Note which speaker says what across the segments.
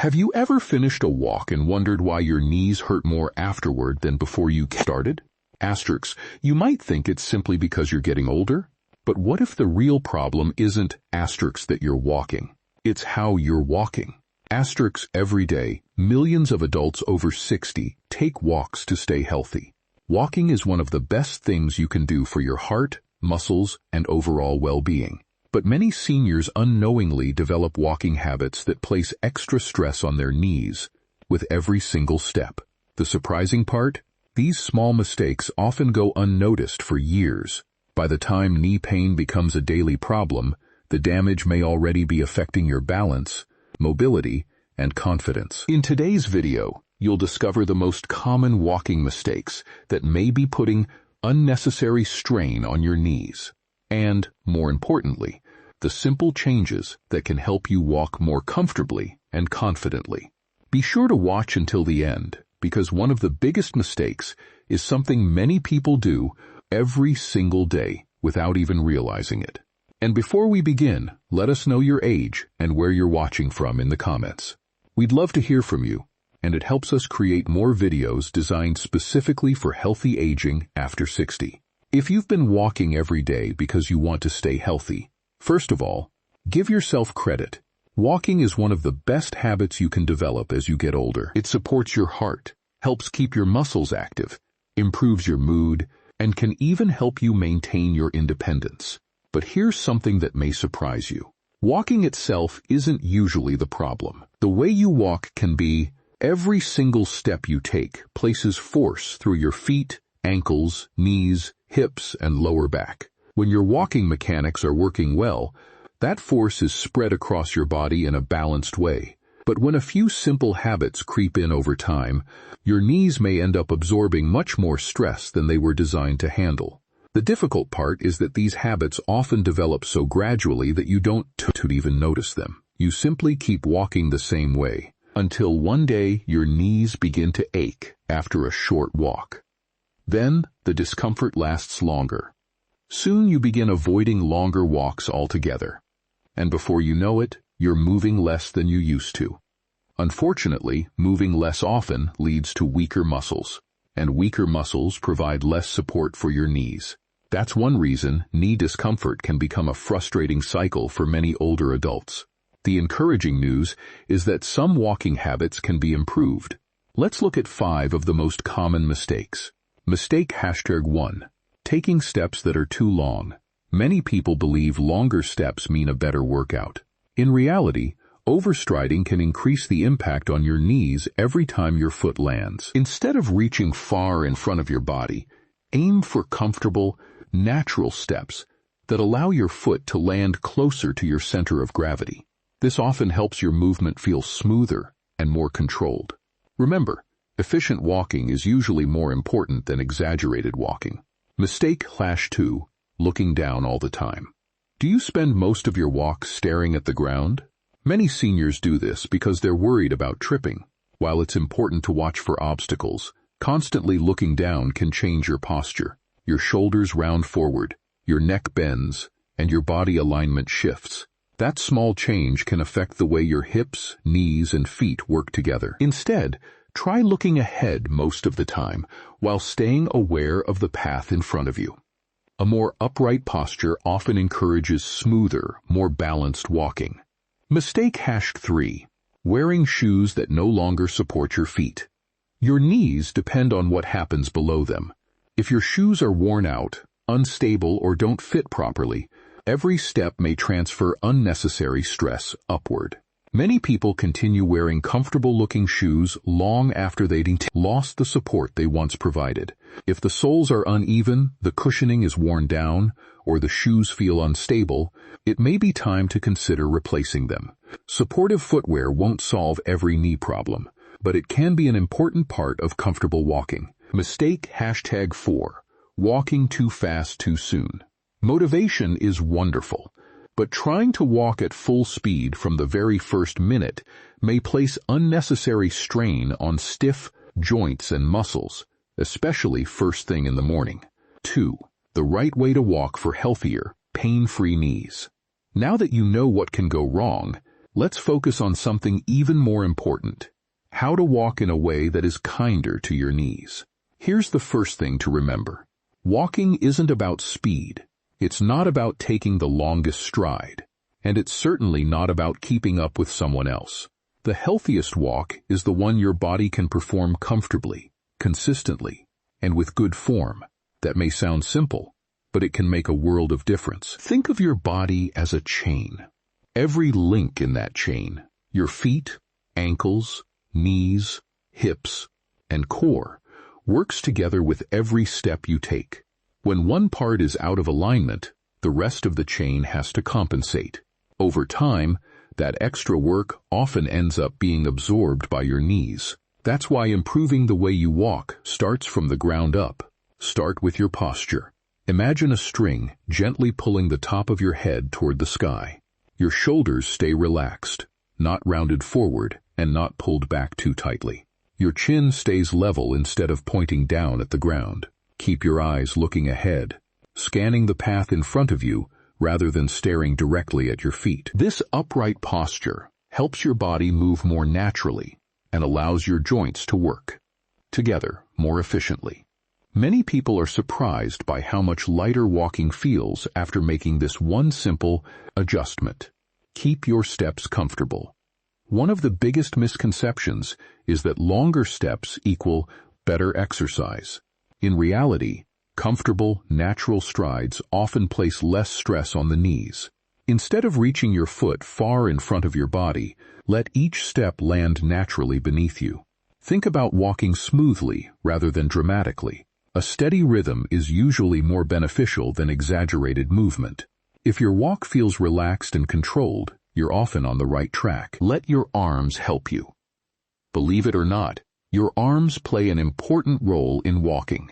Speaker 1: Have you ever finished a walk and wondered why your knees hurt more afterward than before you started? Asterisks, you might think it's simply because you're getting older, but what if the real problem isn't asterisks that you're walking? It's how you're walking. Asterisks, every day, millions of adults over 60 take walks to stay healthy. Walking is one of the best things you can do for your heart, muscles, and overall well-being. But many seniors unknowingly develop walking habits that place extra stress on their knees with every single step. The surprising part? These small mistakes often go unnoticed for years. By the time knee pain becomes a daily problem, the damage may already be affecting your balance, mobility, and confidence. In today's video, you'll discover the most common walking mistakes that may be putting unnecessary strain on your knees. And, more importantly, the simple changes that can help you walk more comfortably and confidently. Be sure to watch until the end, because one of the biggest mistakes is something many people do every single day without even realizing it. And before we begin, let us know your age and where you're watching from in the comments. We'd love to hear from you, and it helps us create more videos designed specifically for healthy aging after 60. If you've been walking every day because you want to stay healthy, first of all, give yourself credit. Walking is one of the best habits you can develop as you get older. It supports your heart, helps keep your muscles active, improves your mood, and can even help you maintain your independence. But here's something that may surprise you. Walking itself isn't usually the problem. The way you walk can be. Every single step you take places force through your feet, ankles, knees, hips, and lower back. When your walking mechanics are working well, that force is spread across your body in a balanced way. But when a few simple habits creep in over time, your knees may end up absorbing much more stress than they were designed to handle. The difficult part is that these habits often develop so gradually that you don't even notice them. You simply keep walking the same way, until one day your knees begin to ache after a short walk. Then, the discomfort lasts longer. Soon you begin avoiding longer walks altogether. And before you know it, you're moving less than you used to. Unfortunately, moving less often leads to weaker muscles, and weaker muscles provide less support for your knees. That's one reason knee discomfort can become a frustrating cycle for many older adults. The encouraging news is that some walking habits can be improved. Let's look at 5 of the most common mistakes. Mistake #1. Taking steps that are too long. Many people believe longer steps mean a better workout. In reality, overstriding can increase the impact on your knees every time your foot lands. Instead of reaching far in front of your body, aim for comfortable, natural steps that allow your foot to land closer to your center of gravity. This often helps your movement feel smoother and more controlled. Remember, efficient walking is usually more important than exaggerated walking. Mistake #2. Looking down all the time. Do you spend most of your walk staring at the ground? Many seniors do this because they're worried about tripping. While it's important to watch for obstacles, constantly looking down can change your posture. Your shoulders round forward, your neck bends, and your body alignment shifts. That small change can affect the way your hips, knees, and feet work together. Instead, try looking ahead most of the time while staying aware of the path in front of you. A more upright posture often encourages smoother, more balanced walking. Mistake #3. Wearing shoes that no longer support your feet. Your knees depend on what happens below them. If your shoes are worn out, unstable, or don't fit properly, every step may transfer unnecessary stress upward. Many people continue wearing comfortable-looking shoes long after they'd lost the support they once provided. If the soles are uneven, the cushioning is worn down, or the shoes feel unstable, it may be time to consider replacing them. Supportive footwear won't solve every knee problem, but it can be an important part of comfortable walking. Mistake #4. Walking too fast too soon. Motivation is wonderful, but trying to walk at full speed from the very first minute may place unnecessary strain on stiff joints and muscles, especially first thing in the morning. 2. The right way to walk for healthier, pain-free knees. Now that you know what can go wrong, let's focus on something even more important: how to walk in a way that is kinder to your knees. Here's the first thing to remember. Walking isn't about speed. It's not about taking the longest stride. And it's certainly not about keeping up with someone else. The healthiest walk is the one your body can perform comfortably, consistently, and with good form. That may sound simple, but it can make a world of difference. Think of your body as a chain. Every link in that chain, your feet, ankles, knees, hips, and core, works together with every step you take. When one part is out of alignment, the rest of the chain has to compensate. Over time, that extra work often ends up being absorbed by your knees. That's why improving the way you walk starts from the ground up. Start with your posture. Imagine a string gently pulling the top of your head toward the sky. Your shoulders stay relaxed, not rounded forward and not pulled back too tightly. Your chin stays level instead of pointing down at the ground. Keep your eyes looking ahead, scanning the path in front of you rather than staring directly at your feet. This upright posture helps your body move more naturally and allows your joints to work together more efficiently. Many people are surprised by how much lighter walking feels after making this one simple adjustment. Keep your steps comfortable. One of the biggest misconceptions is that longer steps equal better exercise. In reality, comfortable, natural strides often place less stress on the knees. Instead of reaching your foot far in front of your body, let each step land naturally beneath you. Think about walking smoothly rather than dramatically. A steady rhythm is usually more beneficial than exaggerated movement. If your walk feels relaxed and controlled, you're often on the right track. Let your arms help you. Believe it or not, your arms play an important role in walking.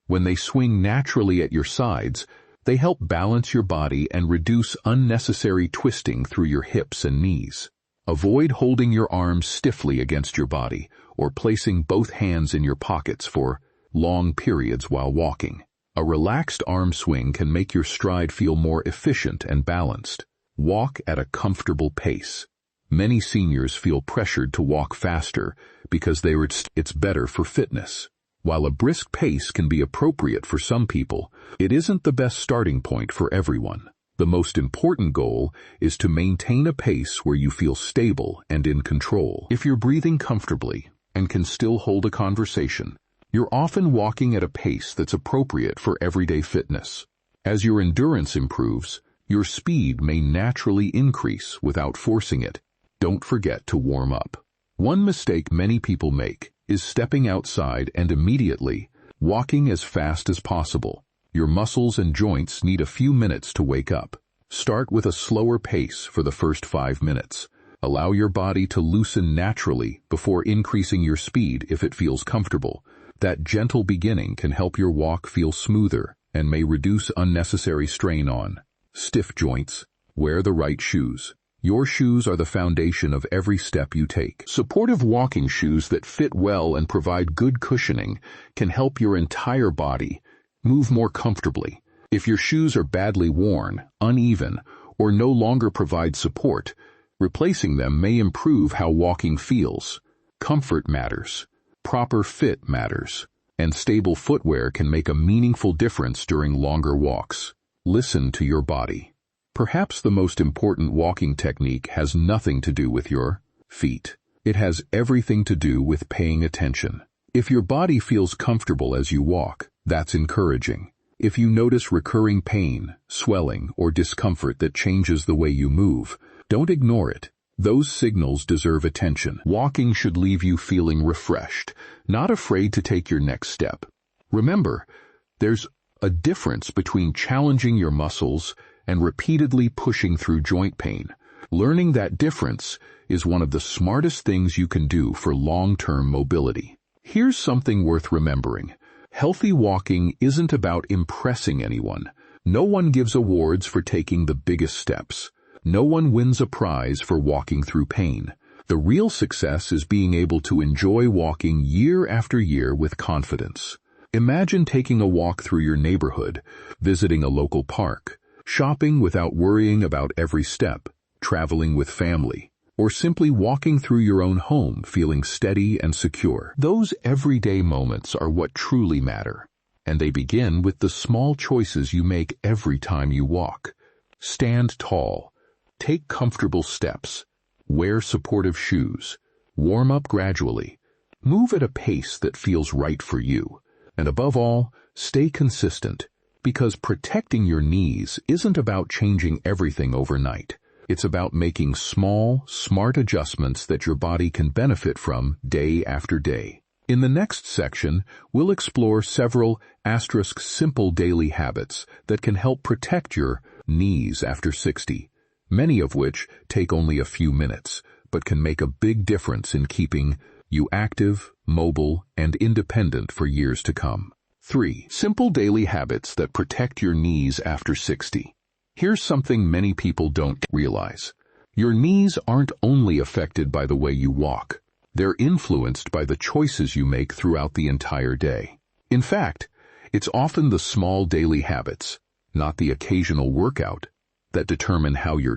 Speaker 1: When they swing naturally at your sides, they help balance your body and reduce unnecessary twisting through your hips and knees. Avoid holding your arms stiffly against your body or placing both hands in your pockets for long periods while walking. A relaxed arm swing can make your stride feel more efficient and balanced. Walk at a comfortable pace. Many seniors feel pressured to walk faster because it's better for fitness. While a brisk pace can be appropriate for some people, it isn't the best starting point for everyone. The most important goal is to maintain a pace where you feel stable and in control. If you're breathing comfortably and can still hold a conversation, you're often walking at a pace that's appropriate for everyday fitness. As your endurance improves, your speed may naturally increase without forcing it. Don't forget to warm up. One mistake many people make is stepping outside and immediately walking as fast as possible. Your muscles and joints need a few minutes to wake up. Start with a slower pace for the first 5 minutes. Allow your body to loosen naturally before increasing your speed if it feels comfortable. That gentle beginning can help your walk feel smoother and may reduce unnecessary strain on stiff joints. Wear the right shoes. Your shoes are the foundation of every step you take. Supportive walking shoes that fit well and provide good cushioning can help your entire body move more comfortably. If your shoes are badly worn, uneven, or no longer provide support, replacing them may improve how walking feels. Comfort matters. Proper fit matters. And stable footwear can make a meaningful difference during longer walks. Listen to your body. Perhaps the most important walking technique has nothing to do with your feet. It has everything to do with paying attention. If your body feels comfortable as you walk, that's encouraging. If you notice recurring pain, swelling, or discomfort that changes the way you move, don't ignore it. Those signals deserve attention. Walking should leave you feeling refreshed, not afraid to take your next step. Remember, there's a difference between challenging your muscles and repeatedly pushing through joint pain. Learning that difference is one of the smartest things you can do for long-term mobility. Here's something worth remembering. Healthy walking isn't about impressing anyone. No one gives awards for taking the biggest steps. No one wins a prize for walking through pain. The real success is being able to enjoy walking year after year with confidence. Imagine taking a walk through your neighborhood, visiting a local park, shopping without worrying about every step, traveling with family, or simply walking through your own home feeling steady and secure. Those everyday moments are what truly matter, and they begin with the small choices you make every time you walk. Stand tall, take comfortable steps, wear supportive shoes, warm up gradually, move at a pace that feels right for you, and above all, stay consistent, because protecting your knees isn't about changing everything overnight. It's about making small, smart adjustments that your body can benefit from day after day. In the next section, we'll explore several simple daily habits that can help protect your knees after 60, many of which take only a few minutes, but can make a big difference in keeping you active, mobile, and independent for years to come. 3. Simple daily habits that protect your knees after 60. Here's something many people don't realize. Your knees aren't only affected by the way you walk. They're influenced by the choices you make throughout the entire day. In fact, it's often the small daily habits, not the occasional workout, that determine how your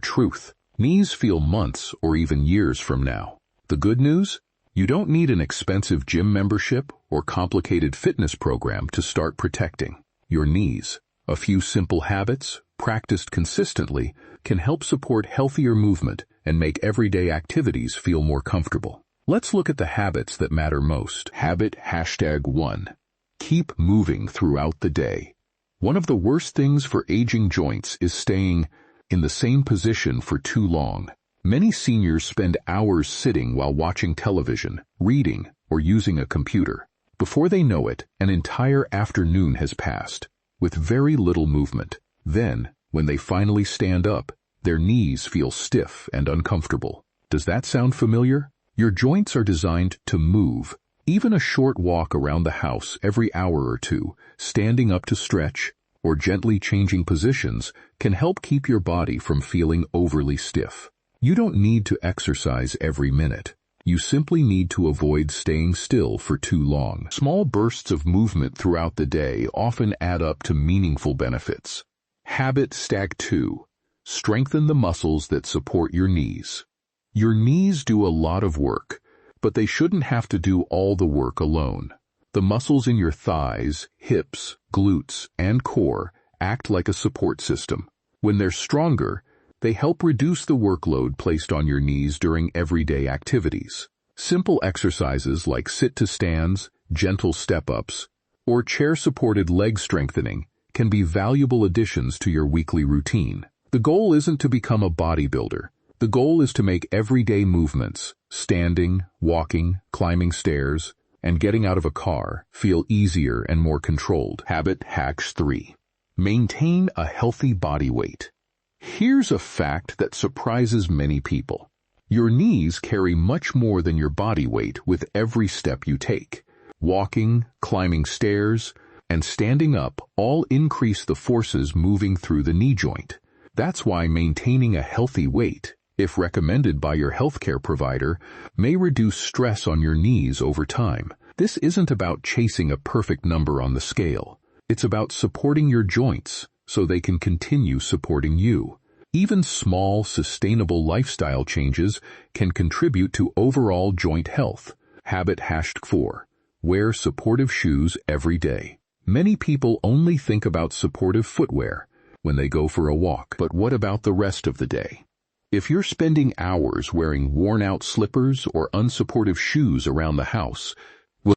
Speaker 1: knees feel months or even years from now. The good news? You don't need an expensive gym membership or complicated fitness program to start protecting your knees. A few simple habits, practiced consistently, can help support healthier movement and make everyday activities feel more comfortable. Let's look at the habits that matter most. Habit #1. Keep moving throughout the day. One of the worst things for aging joints is staying in the same position for too long. Many seniors spend hours sitting while watching television, reading, or using a computer. Before they know it, an entire afternoon has passed, with very little movement. Then, when they finally stand up, their knees feel stiff and uncomfortable. Does that sound familiar? Your joints are designed to move. Even a short walk around the house every hour or two, standing up to stretch, or gently changing positions, can help keep your body from feeling overly stiff. You don't need to exercise every minute. You simply need to avoid staying still for too long. Small bursts of movement throughout the day often add up to meaningful benefits. Habit #2. Strengthen the muscles that support your knees. Your knees do a lot of work, but they shouldn't have to do all the work alone. The muscles in your thighs, hips, glutes, and core act like a support system. When they're stronger, they help reduce the workload placed on your knees during everyday activities. Simple exercises like sit-to-stands, gentle step-ups, or chair-supported leg strengthening can be valuable additions to your weekly routine. The goal isn't to become a bodybuilder. The goal is to make everyday movements, standing, walking, climbing stairs, and getting out of a car, feel easier and more controlled. Habit #3. Maintain a healthy body weight. Here's a fact that surprises many people. Your knees carry much more than your body weight with every step you take. Walking, climbing stairs, and standing up all increase the forces moving through the knee joint. That's why maintaining a healthy weight, if recommended by your healthcare provider, may reduce stress on your knees over time. This isn't about chasing a perfect number on the scale. It's about supporting your joints so they can continue supporting you. Even small, sustainable lifestyle changes can contribute to overall joint health. Habit #4. Wear supportive shoes every day. Many people only think about supportive footwear when they go for a walk. But what about the rest of the day? If you're spending hours wearing worn-out slippers or unsupportive shoes around the house,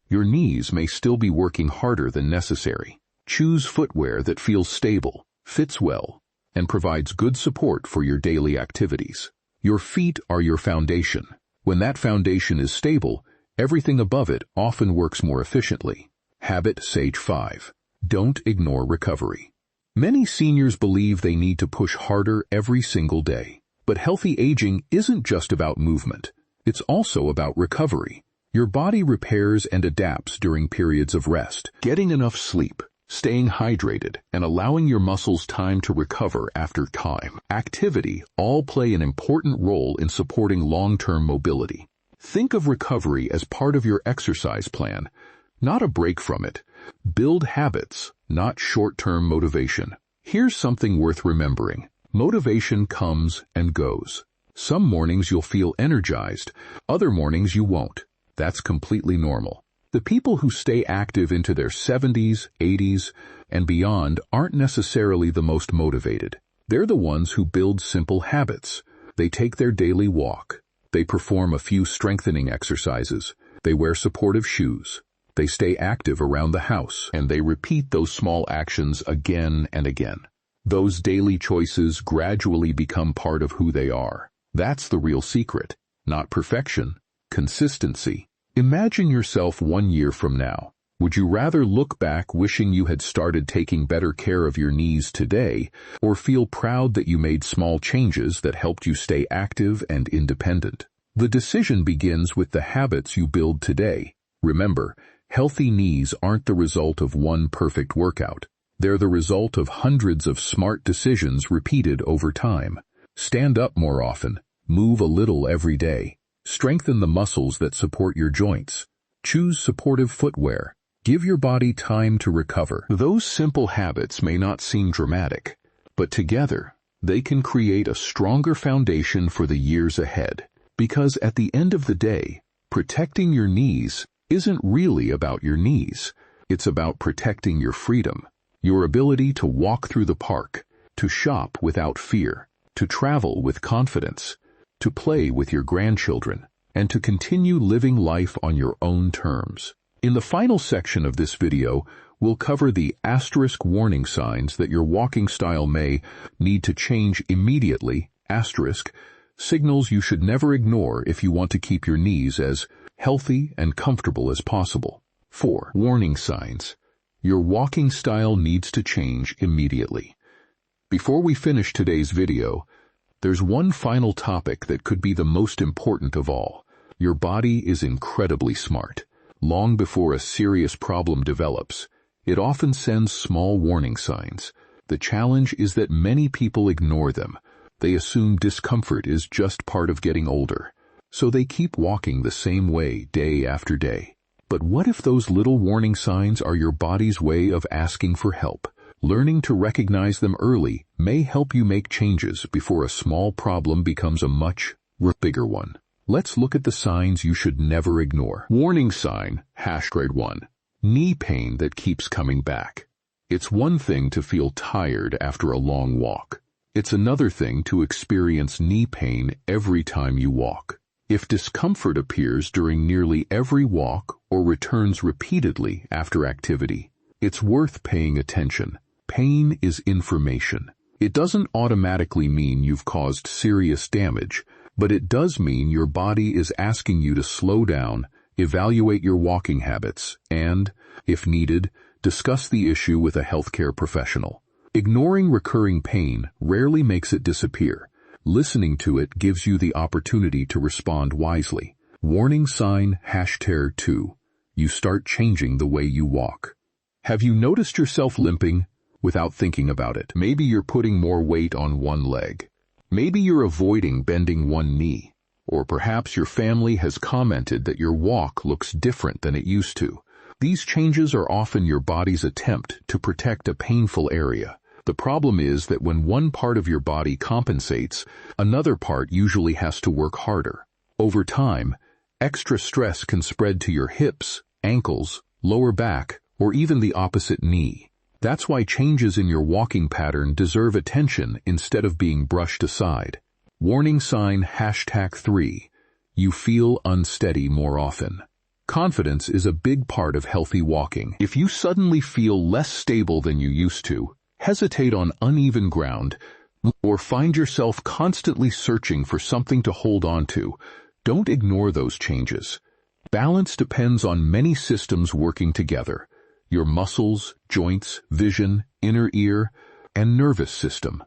Speaker 1: your knees may still be working harder than necessary. Choose footwear that feels stable, fits well, and provides good support for your daily activities. Your feet are your foundation. When that foundation is stable, everything above it often works more efficiently. Habit #5. Don't ignore recovery. Many seniors believe they need to push harder every single day. But healthy aging isn't just about movement. It's also about recovery. Your body repairs and adapts during periods of rest. Getting enough sleep, staying hydrated, and allowing your muscles time to recover after activity all play an important role in supporting long-term mobility. Think of recovery as part of your exercise plan, not a break from it. Build habits, not short-term motivation. Here's something worth remembering. Motivation comes and goes. Some mornings you'll feel energized, other mornings you won't. That's completely normal. The people who stay active into their 70s, 80s, and beyond aren't necessarily the most motivated. They're the ones who build simple habits. They take their daily walk. They perform a few strengthening exercises. They wear supportive shoes. They stay active around the house, and they repeat those small actions again and again. Those daily choices gradually become part of who they are. That's the real secret. Not perfection, consistency. Imagine yourself 1 year from now. Would you rather look back wishing you had started taking better care of your knees today, or feel proud that you made small changes that helped you stay active and independent? The decision begins with the habits you build today. Remember, healthy knees aren't the result of one perfect workout. They're the result of hundreds of smart decisions repeated over time. Stand up more often. Move a little every day. Strengthen the muscles that support your joints. Choose supportive footwear. Give your body time to recover. Those simple habits may not seem dramatic, but together, they can create a stronger foundation for the years ahead. Because at the end of the day, protecting your knees isn't really about your knees. It's about protecting your freedom, your ability to walk through the park, to shop without fear, to travel with confidence, to play with your grandchildren, and to continue living life on your own terms. In the final section of this video, we'll cover the asterisk warning signs that your walking style may need to change immediately, asterisk, signals you should never ignore if you want to keep your knees as healthy and comfortable as possible. 4. Warning signs. Your walking style needs to change immediately. Before we finish today's video, there's one final topic that could be the most important of all. Your body is incredibly smart. Long before a serious problem develops, it often sends small warning signs. The challenge is that many people ignore them. They assume discomfort is just part of getting older, so they keep walking the same way day after day. But what if those little warning signs are your body's way of asking for help? Learning to recognize them early may help you make changes before a small problem becomes a much bigger one. Let's look at the signs you should never ignore. Warning sign, #1. Knee pain that keeps coming back. It's one thing to feel tired after a long walk. It's another thing to experience knee pain every time you walk. If discomfort appears during nearly every walk or returns repeatedly after activity, it's worth paying attention. Pain is information. It doesn't automatically mean you've caused serious damage, but it does mean your body is asking you to slow down, evaluate your walking habits, and, if needed, discuss the issue with a healthcare professional. Ignoring recurring pain rarely makes it disappear. Listening to it gives you the opportunity to respond wisely. Warning sign, #2. You start changing the way you walk. Have you noticed yourself limping without thinking about it? Maybe you're putting more weight on one leg. Maybe you're avoiding bending one knee. Or perhaps your family has commented that your walk looks different than it used to. These changes are often your body's attempt to protect a painful area. The problem is that when one part of your body compensates, another part usually has to work harder. Over time, extra stress can spread to your hips, ankles, lower back, or even the opposite knee. That's why changes in your walking pattern deserve attention instead of being brushed aside. Warning sign, #3. You feel unsteady more often. Confidence is a big part of healthy walking. If you suddenly feel less stable than you used to, hesitate on uneven ground, or find yourself constantly searching for something to hold on to, don't ignore those changes. Balance depends on many systems working together: your muscles, joints, vision, inner ear, and nervous system.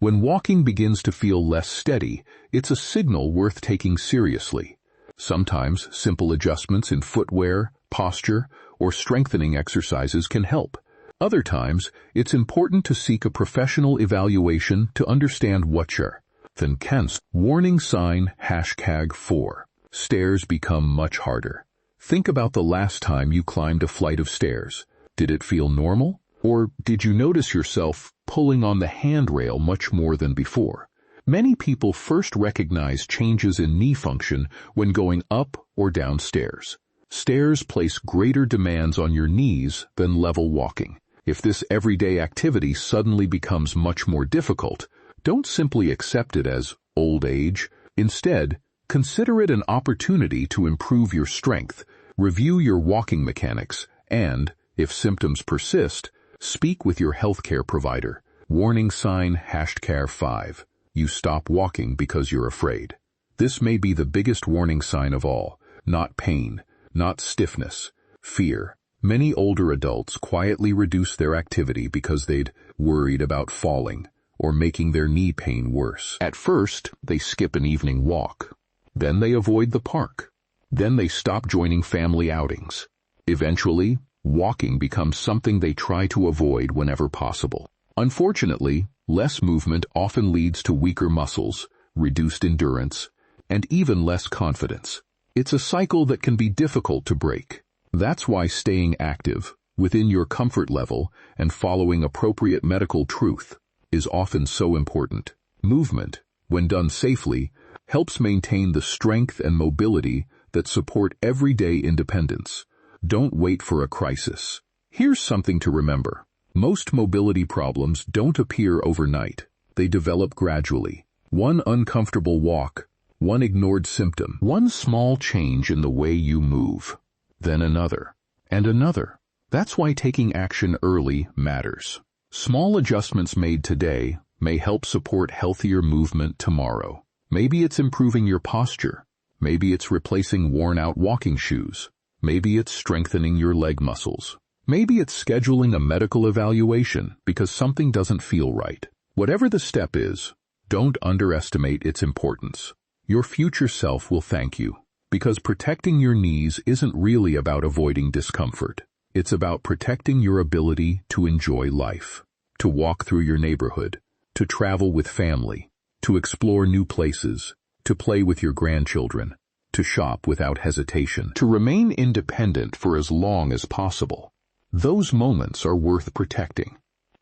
Speaker 1: When walking begins to feel less steady, it's a signal worth taking seriously. Sometimes simple adjustments in footwear, posture, or strengthening exercises can help. Other times, it's important to seek a professional evaluation to understand what you're then can't. Warning sign, #4. Stairs become much harder. Think about the last time you climbed a flight of stairs. Did it feel normal? Or did you notice yourself pulling on the handrail much more than before? Many people first recognize changes in knee function when going up or down stairs. Stairs place greater demands on your knees than level walking. If this everyday activity suddenly becomes much more difficult, don't simply accept it as old age. Instead, consider it an opportunity to improve your strength, review your walking mechanics, and, if symptoms persist, speak with your healthcare provider. Warning sign #5. You stop walking because you're afraid. This may be the biggest warning sign of all. Not pain, not stiffness, fear. Many older adults quietly reduce their activity because they'd worried about falling or making their knee pain worse. At first, they skip an evening walk. Then they avoid the park. Then they stop joining family outings. Eventually, walking becomes something they try to avoid whenever possible. Unfortunately, less movement often leads to weaker muscles, reduced endurance, and even less confidence. It's a cycle that can be difficult to break. That's why staying active, within your comfort level, and following appropriate medical truth is often so important. Movement, when done safely, helps maintain the strength and mobility that support everyday independence. Don't wait for a crisis. Here's something to remember. Most mobility problems don't appear overnight. They develop gradually. One uncomfortable walk, one ignored symptom, one small change in the way you move, then another, and another. That's why taking action early matters. Small adjustments made today may help support healthier movement tomorrow. Maybe it's improving your posture. Maybe it's replacing worn-out walking shoes. Maybe it's strengthening your leg muscles. Maybe it's scheduling a medical evaluation because something doesn't feel right. Whatever the step is, don't underestimate its importance. Your future self will thank you, because protecting your knees isn't really about avoiding discomfort. It's about protecting your ability to enjoy life, to walk through your neighborhood, to travel with family, to explore new places, to play with your grandchildren, to shop without hesitation, to remain independent for as long as possible. Those moments are worth protecting.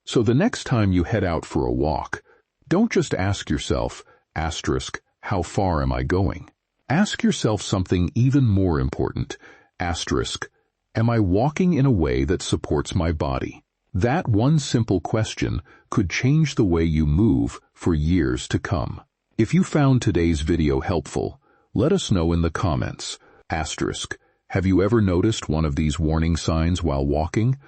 Speaker 1: So the next time you head out for a walk, don't just ask yourself, how far am I going? Ask yourself something even more important, am I walking in a way that supports my body? That one simple question could change the way you move for years to come. If you found today's video helpful, let us know in the comments. Have you ever noticed one of these warning signs while walking?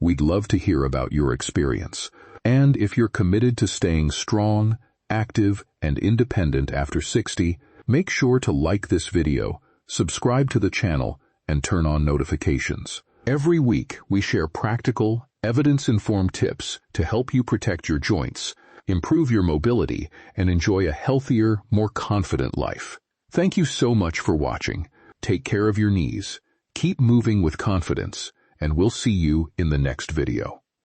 Speaker 1: We'd love to hear about your experience. And if you're committed to staying strong, active, and independent after 60, make sure to like this video, subscribe to the channel, and turn on notifications. Every week, we share practical, evidence-informed tips to help you protect your joints, improve your mobility, and enjoy a healthier, more confident life. Thank you so much for watching. Take care of your knees, keep moving with confidence, and we'll see you in the next video.